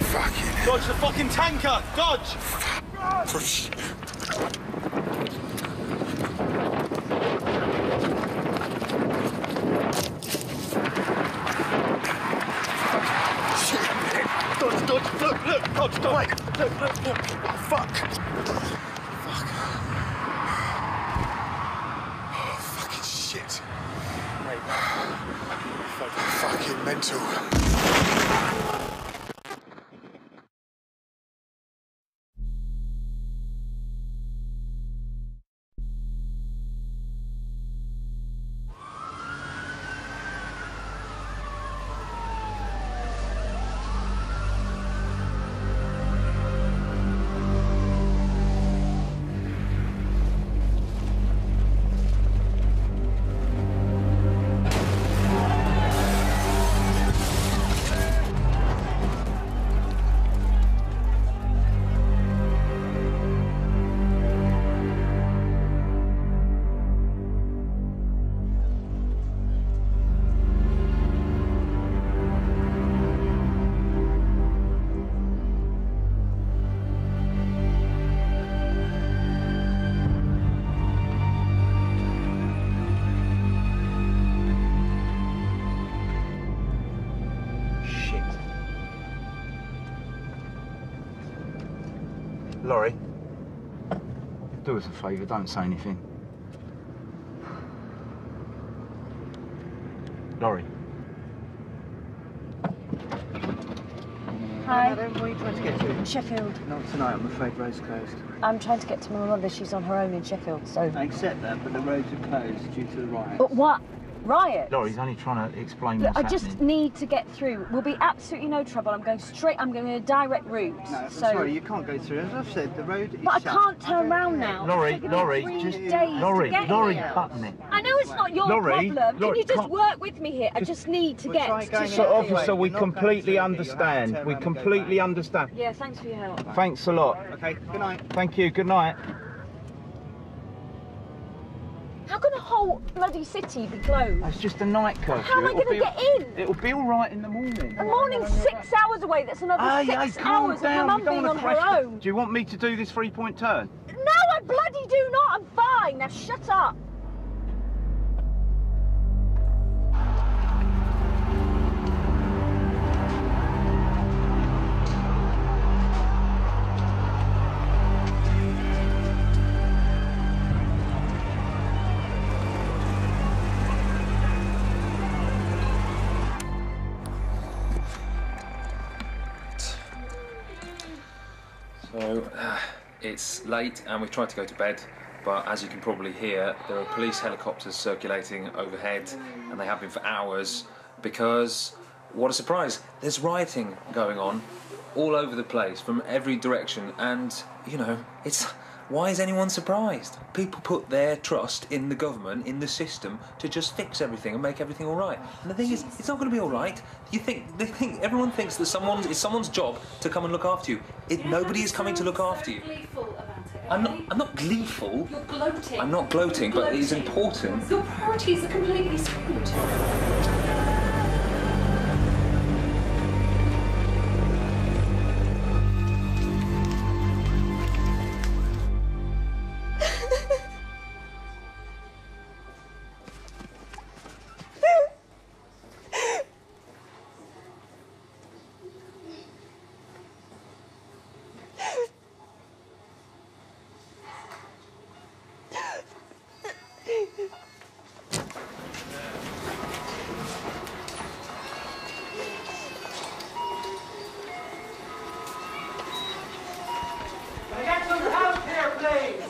Fucking hell. Dodge the fucking tanker! Dodge! Dodge, look, Dodge, wait, look, fuck. Oh, fucking shit. Fucking mental. Laurie, do us a favour, don't say anything. Laurie. Hi. Where are you trying to get to? Sheffield. Not tonight, I'm afraid road's closed. I'm trying to get to my mother. She's on her own in Sheffield, so... I accept that, but the roads are closed due to the riots. But what? Riot? Laurie's only trying to explain Look, what's I just happening. need to get through. We'll be absolutely no trouble. I'm going straight. I'm going a direct route. No, I'm so... sorry, you can't go through. As I've said, the road is But I shut. can't turn round now. Laurie, It's taken me Laurie, 3 just... days Laurie, to get Laurie, here. button it. I know it's not your Laurie, problem. Laurie, Can you just can't- work with me here? I just need to get to So, Sheffield. officer, we completely understand. We completely understand. Yeah, thanks for your help. Thanks a lot. Okay, good night. Thank you, good night. How can a whole bloody city be closed? It's just a night curfew. How am I going to get in? It'll be all right in the morning. The morning's 6 hours away. That's another 6 calm hours down. of my We mum don't being wanna on her crash the- own. Do you want me to do this 3-point turn? No, I bloody do not. I'm fine. Now shut up. So, it's late and we've tried to go to bed, but as you can probably hear, there are police helicopters circulating overhead, and they have been for hours, because, what a surprise, there's rioting going on all over the place, from every direction, and, you know, it's... Why is anyone surprised? People put their trust in the government, in the system, to just fix everything and make everything all right. And the thing is, it's not going to be all right. Everyone thinks that it's someone's job to come and look after you. Nobody is coming to look after you. I'm not gleeful. You're gloating. I'm not gloating, but it is important. Your priorities are completely skewed.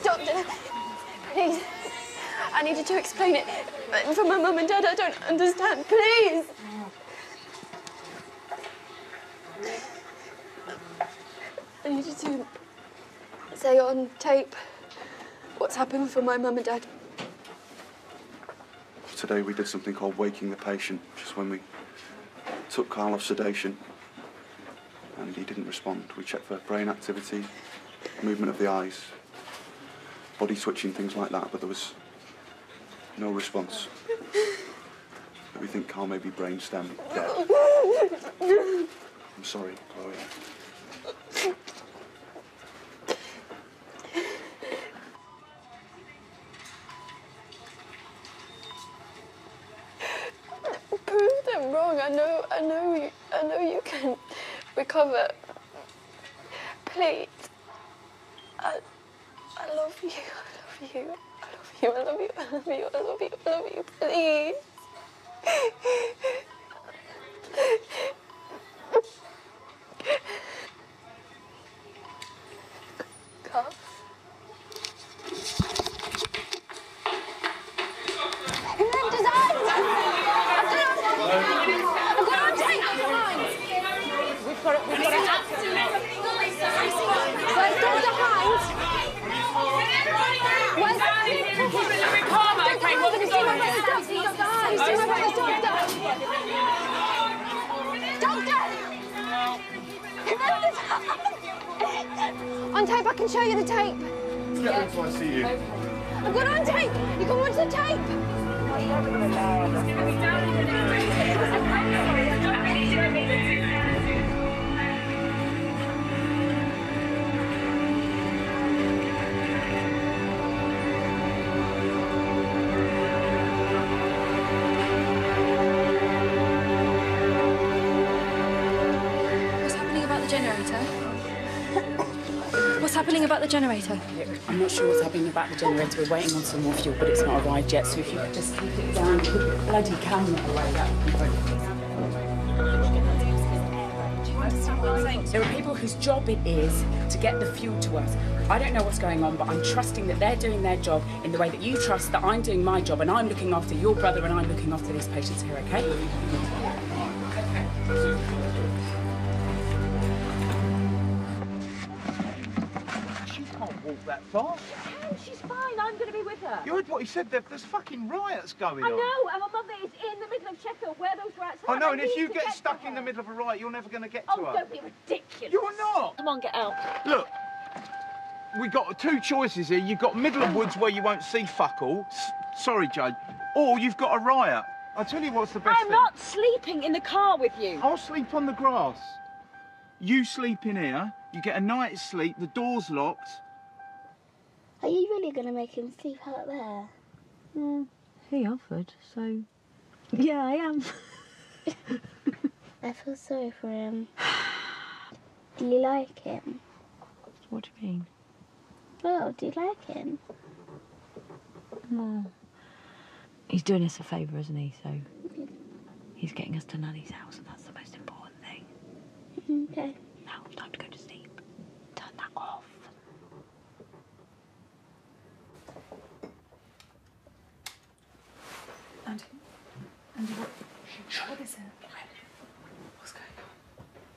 Doctor, please. I need you to explain it. For my mum and dad, I don't understand. Please. I need you to say on tape what's happened for my mum and dad. Today we did something called waking the patient, just when we took Carl off sedation and he didn't respond. We checked for brain activity, movement of the eyes, body twitching, things like that, but there was no response. But we think Carl may be brainstem dead. I'm sorry, Chloe. Prove them wrong. I know you can recover. Please. I love you. I love you. I love you. I love you. I love you. I love you. Please. Carl. On tape, I can show you the tape. Get rid till I see you. I've got it on tape. You can watch the tape. What's happening about the generator? What's happening about the generator? Look, I'm not sure what's happening about the generator. We're waiting on some more fuel, but it's not arrived yet. So if you could just keep it down, put the bloody camera away, that would be great. There are people whose job it is to get the fuel to us. I don't know what's going on, but I'm trusting that they're doing their job in the way that you trust that I'm doing my job, and I'm looking after your brother and I'm looking after these patients here, okay? She can't walk that far. She's fine. I'm going to be with her. You heard what he said? There's fucking riots going on. I know, and my mother is in the middle of Sheffield where those rats are. I know, and if need you to get stuck in the middle of a riot, you're never going to get to her. Oh, don't be ridiculous. You're not. Come on, get out. Look, we got two choices here. You've got middle of woods where you won't see fuck all. Sorry, Jade. Or you've got a riot. I'll tell you what's the best thing. I'm not sleeping in the car with you. I'll sleep on the grass. You sleep in here. You get a night's sleep. The door's locked. Are you really going to make him sleep out there? He offered, so... Yeah, I am. I feel sorry for him. Do you like him? What do you mean? Well, do you like him? No. He's doing us a favour, isn't he? So he's getting us to Nanny's house, and that's the most important thing. Okay. Now it's time to go to sleep. Turn that off. Andy, what is it? What's going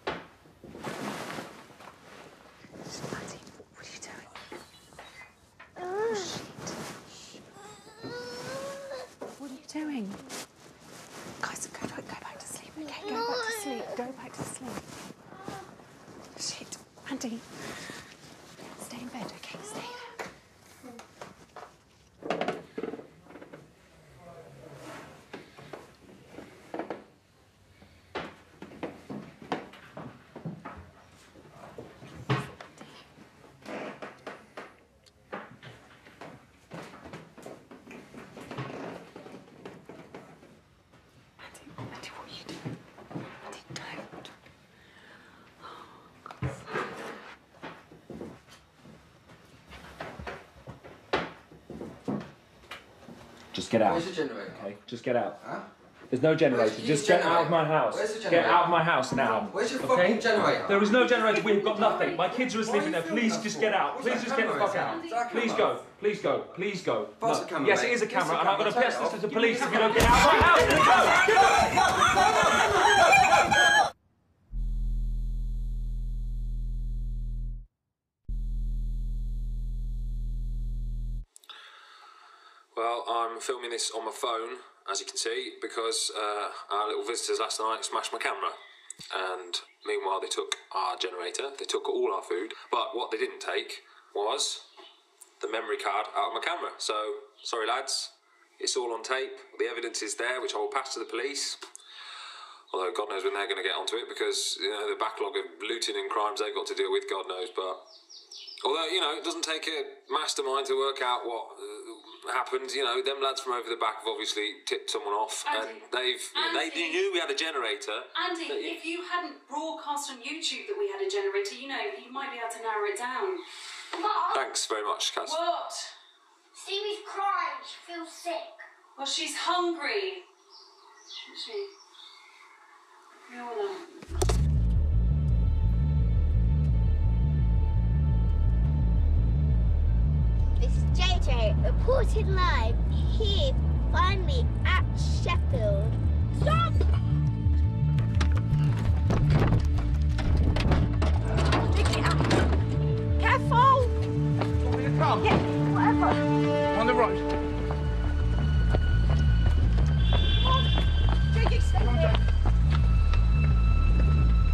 on? Andy, what are you doing? Oh, shit. What are you doing? Guys, go back to sleep, okay? Go back to sleep. Go back to sleep. Shit. Andy, stay in bed, okay? Stay there. Andy, what are you doing? Andy, don't. Oh, God's sake. Just get out. Where's the generator? Okay, just get out. Huh? There's no generator. Just get out of my house. Where's the Get generator? out of my house now. Where's your okay? fucking generator? There is no generator. We've got nothing. My kids are asleep in there. Please just get out. Please just get the fuck out. Please go. Please go. Please go. Pass the camera, Yes, mate. it is a It's camera, a and I'm going to camera. press Take this it to off. the police if you don't get out of my house. Go. Well, I'm filming this on my phone, as you can see, because our little visitors last night smashed my camera. And meanwhile, they took our generator, they took all our food, but what they didn't take was the memory card out of my camera. So, sorry lads, it's all on tape. The evidence is there, which I will pass to the police. Although God knows when they're going to get onto it, because, you know, the backlog of looting and crimes they've got to deal with, God knows, but... Although, you know, it doesn't take a mastermind to work out what happened. You know, them lads from over the back have obviously tipped someone off, Andy, and they knew we had a generator. Andy, if you hadn't broadcast on YouTube that we had a generator, you know, you might be able to narrow it down. Mom? Thanks very much, Kaz. What? Stevie's crying. She feels sick. Well, she's hungry. Isn't she? We all know. This is JJ reporting live here, finally at Sheffield. Stop! Take it out. Careful! Want me to come? Yeah, whatever. On the road. Come on. JJ, stay there.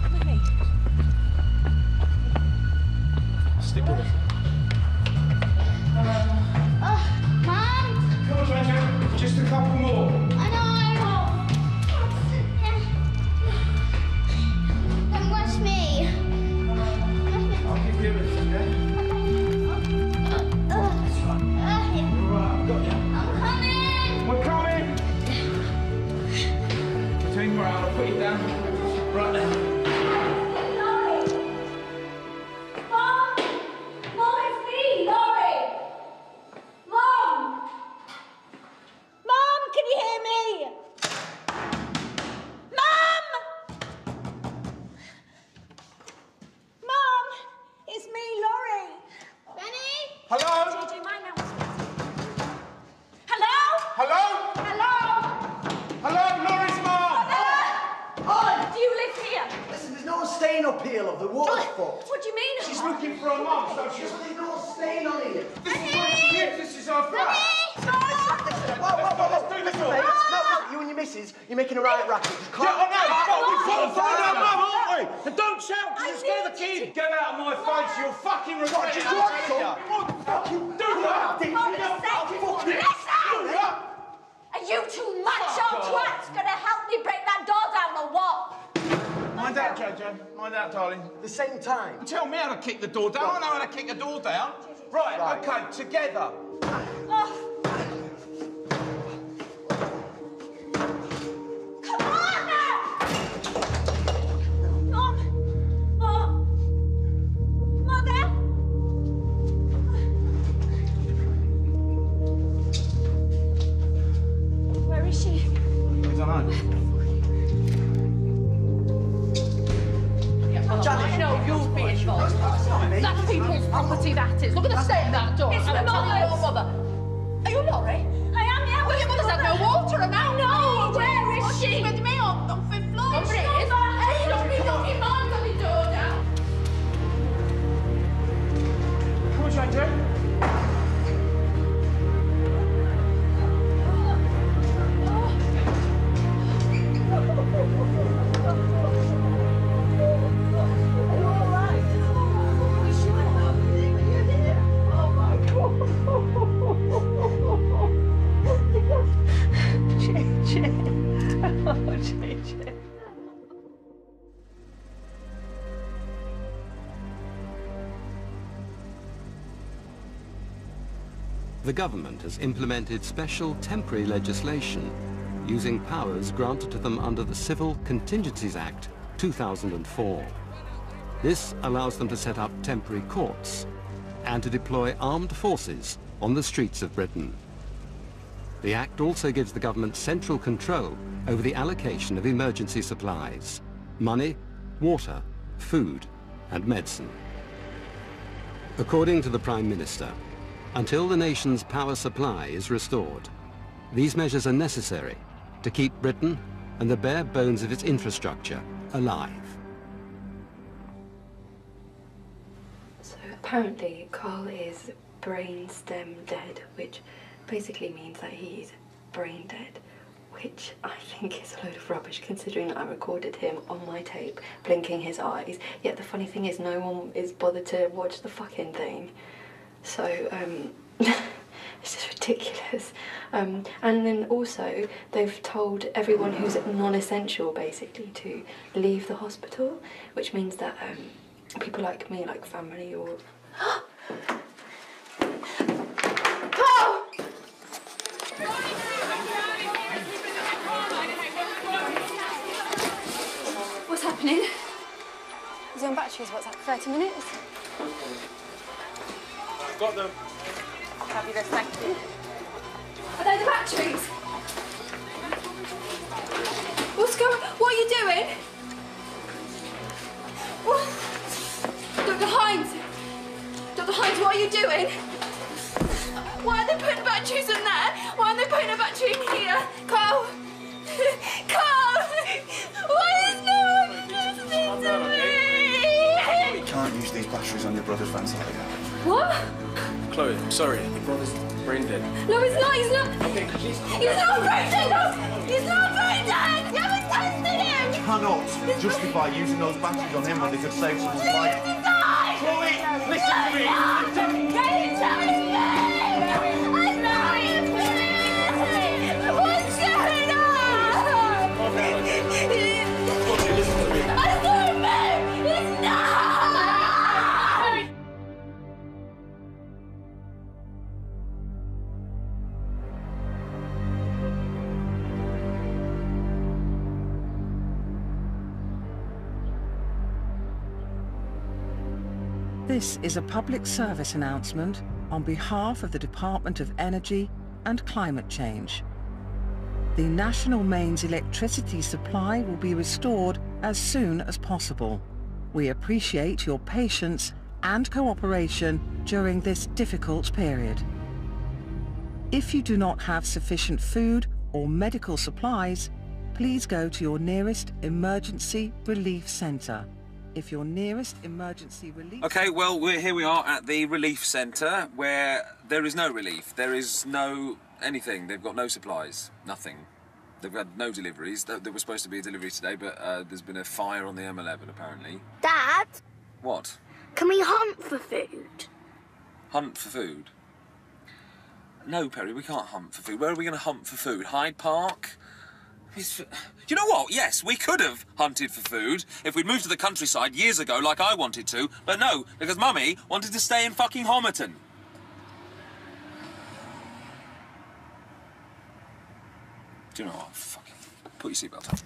Come with me. Stick with us. Mom! Come on, Andrew. Just a couple more. I know. Listen, there's no stain up here, love. The water's fucked. What do you mean? She's looking for her mum, so she's... There's no stain on here. This is where she lives. This is her flat. Listen, whoa. Let's do this, Listen, mate. No, you and your missus, you're making a right racket. Just calm Yeah, I know. We've got to find down. our mum, aren't we? And don't shout, because it's for the kid. Get out of my face. You'll fucking regret it. Do that. Are you two macho twats gonna help me break that door down or what? Mind out, Jojo. Mind out, darling. At the same time. Tell me how to kick the door down. I know how to kick the door down. Right, okay, together. Come on now! Mother! Where is she? I don't know. I know you'll be involved. That's people's property, that is. Look at the state of that door. It's my mother. Are you Laurie? I am, yeah. Well, your mother's had no water and now. No, where is she? She's with me on fifth floor. There it is. Hey, don't be knocking my bloody door down. Come on, Jojo. The government has implemented special temporary legislation using powers granted to them under the Civil Contingencies Act 2004. This allows them to set up temporary courts and to deploy armed forces on the streets of Britain. The Act also gives the government central control over the allocation of emergency supplies, money, water, food and medicine. According to the Prime Minister, until the nation's power supply is restored, these measures are necessary to keep Britain and the bare bones of its infrastructure alive. So apparently Carl is brainstem dead, which basically means that he's brain dead, which I think is a load of rubbish considering that I recorded him on my tape blinking his eyes, yet the funny thing is no one is bothered to watch the fucking thing. So, it's just ridiculous. And then also, they've told everyone who's non-essential, basically, to leave the hospital, which means that people like me, like family or... Carl! What's happening? He's on batteries, what's that, 30 minutes? Got them. Fabulous, thank you. Are they the batteries? What's going on? What are you doing? What? Dr. Hines! Dr. Hines, what are you doing? Why are they putting batteries in there? Why are they putting a battery in here? Carl! Carl! Why is no one listening to me? We can't use these batteries on your brother's ventilator. What? Chloe, I'm sorry, your brother's brain dead. No, he's not, he's not. Okay, please. He's not brain dead! No, he's not brain dead! You haven't tested him! You cannot justify using those batteries on him when they could save someone's life. Chloe, listen to me. Can you tell me? I'm not in pain! What's going on? Listen to me. I don't know! It's not! This is a public service announcement on behalf of the Department of Energy and Climate Change. The national mains electricity supply will be restored as soon as possible. We appreciate your patience and cooperation during this difficult period. If you do not have sufficient food or medical supplies, please go to your nearest emergency relief centre. If your nearest emergency relief... Okay, well, here we are at the relief centre, where there is no relief. There is no anything. They've got no supplies. Nothing. They've had no deliveries. There was supposed to be a delivery today, but there's been a fire on the M11, apparently. Dad? What? Can we hunt for food? Hunt for food? No, Perry, we can't hunt for food. Where are we going to hunt for food? Hyde Park? You know what? Yes, we could have hunted for food if we'd moved to the countryside years ago like I wanted to, but no, because Mummy wanted to stay in fucking Homerton. Do you know what? Fuck it. Put your seatbelt on.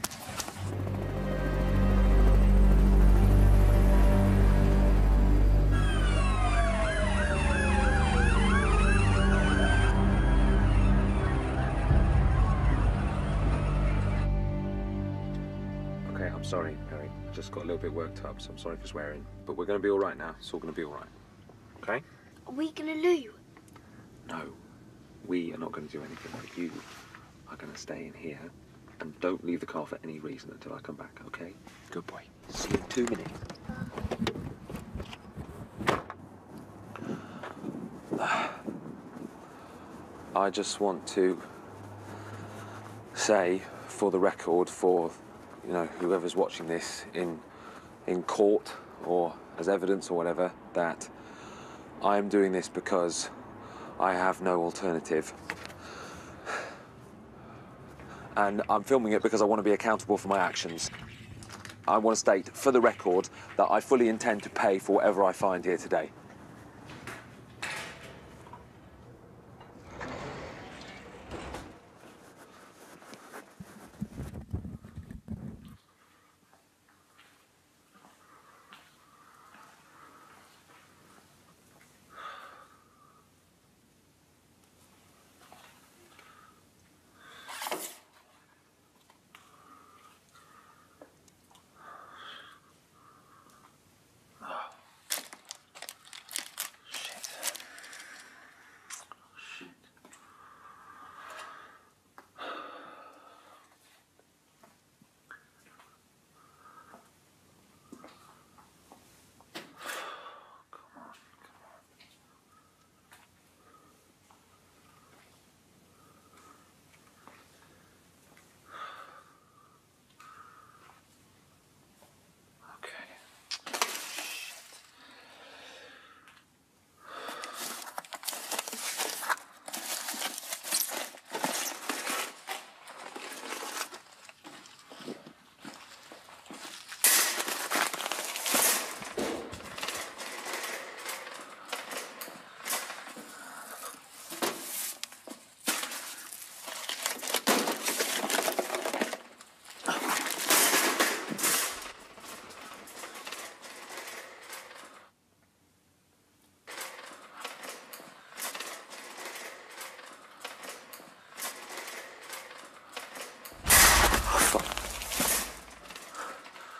Okay, I'm sorry, Perry. I just got a little bit worked up, so I'm sorry for swearing. But we're going to be all right now. It's all going to be all right. Okay? Are we gonna lose? No. We are not going to do anything, but you are going to stay in here and don't leave the car for any reason until I come back, okay? Good boy. See you in 2 minutes. I just want to say, for the record, for, you know, whoever's watching this in court or as evidence or whatever, that I am doing this because I have no alternative. And I'm filming it because I want to be accountable for my actions. I want to state, for the record, that I fully intend to pay for whatever I find here today.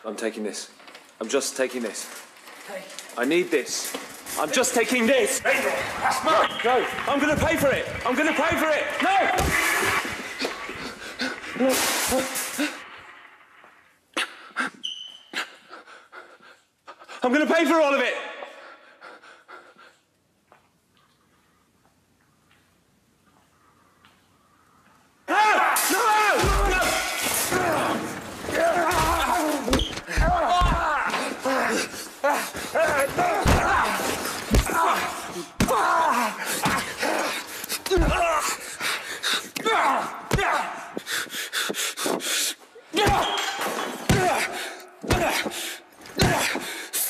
I'm taking this. I'm just taking this. Hey. I need this. I'm just taking this. Hey, that's mine. No, I'm going to pay for it. I'm going to pay for it. No! I'm going to pay for all of it.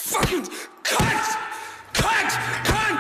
Fucking cunt! Cunt! Cunt!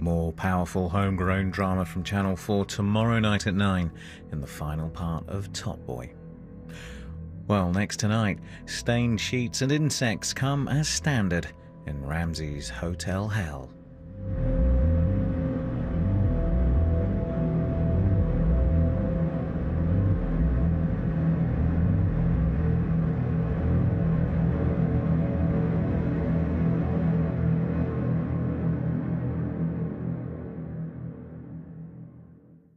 More powerful homegrown drama from Channel 4 tomorrow night at 9 in the final part of Top Boy. Well, next tonight, stained sheets and insects come as standard in Ramsey's Hotel Hell.